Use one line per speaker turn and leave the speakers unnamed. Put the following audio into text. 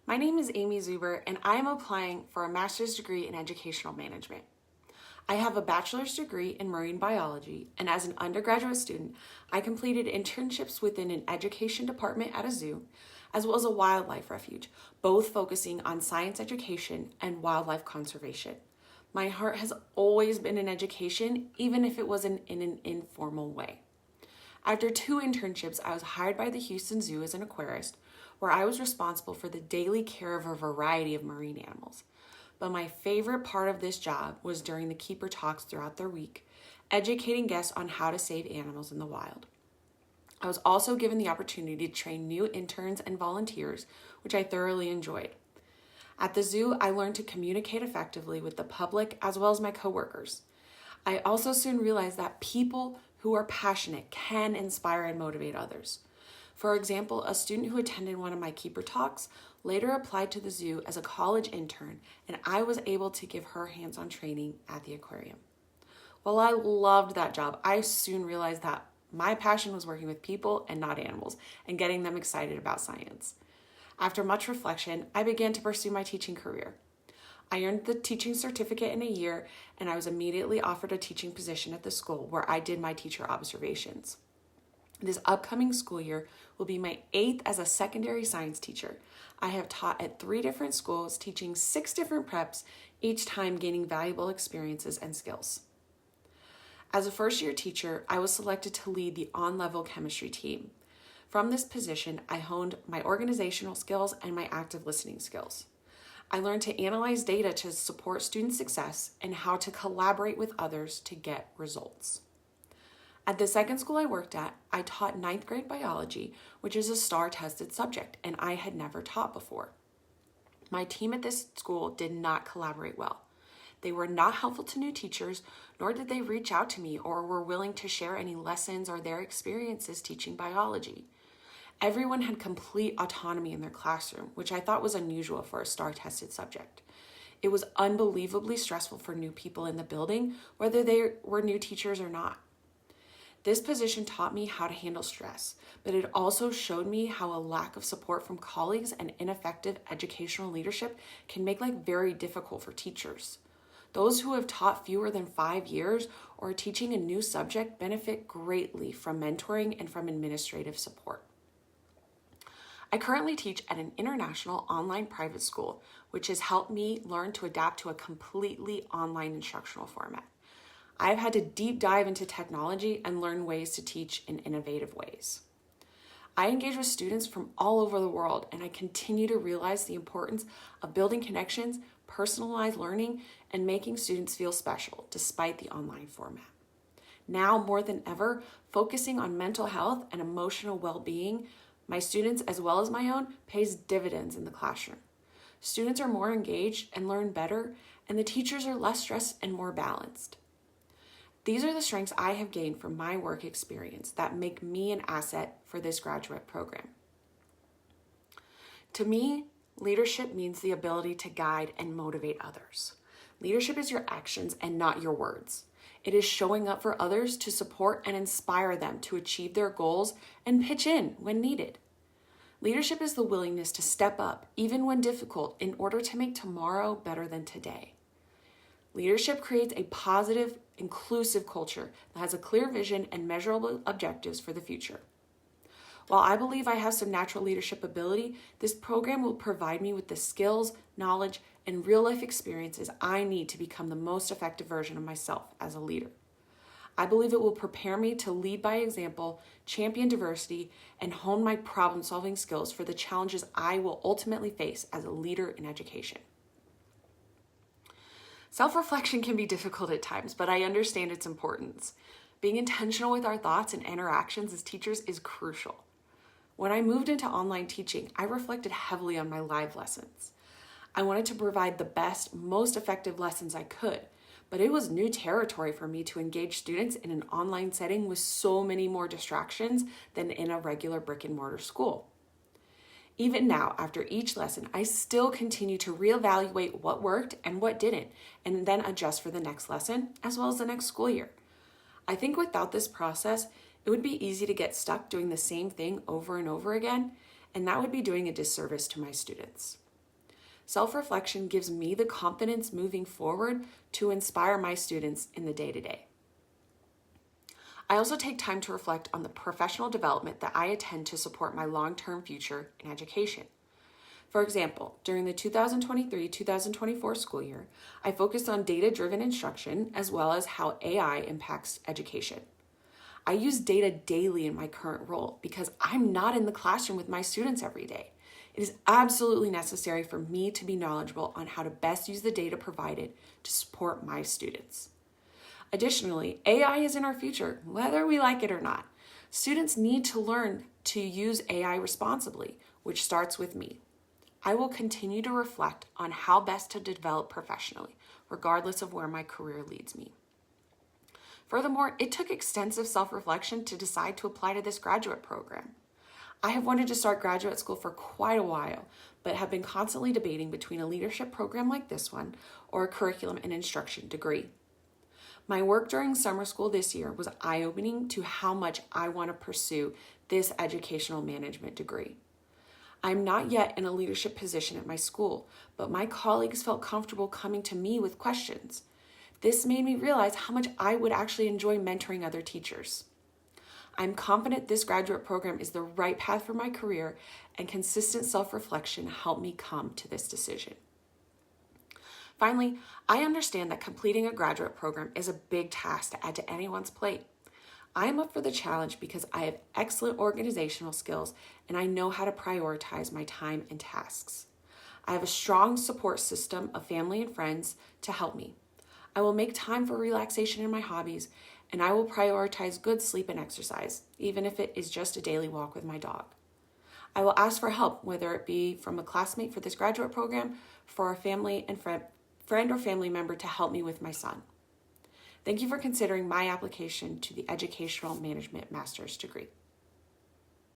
My name is Amy Zuber, and I am applying for a master's degree in educational management. I have a bachelor's degree in marine biology, and as an undergraduate student, I completed internships within an education department at a zoo, as well as a wildlife refuge, both focusing on science education and wildlife conservation. My heart has always been in education, even if it was in an informal way. After 2 internships, I was hired by the Houston Zoo as an aquarist, where I was responsible for the daily care of a variety of marine animals. But my favorite part of this job was during the keeper talks throughout the week, educating guests on how to save animals in the wild. I was also given the opportunity to train new interns and volunteers, which I thoroughly enjoyed. At the zoo, I learned to communicate effectively with the public as well as my coworkers. I also soon realized that people who are passionate can inspire and motivate others. For example, a student who attended one of my keeper talks later applied to the zoo as a college intern, and I was able to give her hands-on training at the aquarium. While I loved that job, I soon realized that my passion was working with people and not animals, and getting them excited about science. After much reflection, I began to pursue my teaching career. I earned the teaching certificate in a year, and I was immediately offered a teaching position at the school where I did my teacher observations. This upcoming school year will be my 8th as a secondary science teacher. I have taught at 3 different schools, teaching 6 different preps, each time gaining valuable experiences and skills. As a first-year teacher, I was selected to lead the on-level chemistry team. From this position, I honed my organizational skills and my active listening skills. I learned to analyze data to support student success and how to collaborate with others to get results. At the second school I worked at, I taught 9th grade biology, which is a STAR-tested subject, and I had never taught before. My team at this school did not collaborate well. They were not helpful to new teachers, nor did they reach out to me or were willing to share any lessons or their experiences teaching biology. Everyone had complete autonomy in their classroom, which I thought was unusual for a STAR-tested subject. It was unbelievably stressful for new people in the building, whether they were new teachers or not. This position taught me how to handle stress, but it also showed me how a lack of support from colleagues and ineffective educational leadership can make life very difficult for teachers. Those who have taught fewer than 5 years or are teaching a new subject benefit greatly from mentoring and from administrative support. I currently teach at an international online private school, which has helped me learn to adapt to a completely online instructional format. I've had to deep dive into technology and learn ways to teach in innovative ways. I engage with students from all over the world, and I continue to realize the importance of building connections, personalized learning, and making students feel special despite the online format. Now more than ever, focusing on mental health and emotional well-being, my students as well as my own, pays dividends in the classroom. Students are more engaged and learn better, and the teachers are less stressed and more balanced. These are the strengths I have gained from my work experience that make me an asset for this graduate program. To me, leadership means the ability to guide and motivate others. Leadership is your actions and not your words. It is showing up for others to support and inspire them to achieve their goals and pitch in when needed. Leadership is the willingness to step up, even when difficult, in order to make tomorrow better than today. Leadership creates a positive, inclusive culture that has a clear vision and measurable objectives for the future. While I believe I have some natural leadership ability, this program will provide me with the skills, knowledge, and real-life experiences I need to become the most effective version of myself as a leader. I believe it will prepare me to lead by example, champion diversity, and hone my problem-solving skills for the challenges I will ultimately face as a leader in education. Self-reflection can be difficult at times, but I understand its importance. Being intentional with our thoughts and interactions as teachers is crucial. When I moved into online teaching, I reflected heavily on my live lessons. I wanted to provide the best, most effective lessons I could, but it was new territory for me to engage students in an online setting with so many more distractions than in a regular brick and mortar school. Even now, after each lesson, I still continue to reevaluate what worked and what didn't, and then adjust for the next lesson as well as the next school year. I think without this process, it would be easy to get stuck doing the same thing over and over again, and that would be doing a disservice to my students. Self-reflection gives me the confidence moving forward to inspire my students in the day-to-day. I also take time to reflect on the professional development that I attend to support my long-term future in education. For example, during the 2023-2024 school year, I focused on data-driven instruction as well as how AI impacts education. I use data daily in my current role because I'm not in the classroom with my students every day. It is absolutely necessary for me to be knowledgeable on how to best use the data provided to support my students. Additionally, AI is in our future, whether we like it or not. Students need to learn to use AI responsibly, which starts with me. I will continue to reflect on how best to develop professionally, regardless of where my career leads me. Furthermore, it took extensive self-reflection to decide to apply to this graduate program. I have wanted to start graduate school for quite a while, but have been constantly debating between a leadership program like this one or a curriculum and instruction degree. My work during summer school this year was eye-opening to how much I want to pursue this educational management degree. I'm not yet in a leadership position at my school, but my colleagues felt comfortable coming to me with questions. This made me realize how much I would actually enjoy mentoring other teachers. I'm confident this graduate program is the right path for my career, and consistent self-reflection helped me come to this decision. Finally, I understand that completing a graduate program is a big task to add to anyone's plate. I am up for the challenge because I have excellent organizational skills and I know how to prioritize my time and tasks. I have a strong support system of family and friends to help me. I will make time for relaxation and my hobbies, and I will prioritize good sleep and exercise, even if it is just a daily walk with my dog. I will ask for help, whether it be from a classmate for this graduate program, for a family and friend or family member to help me with my son. Thank you for considering my application to the Educational Management Master's degree.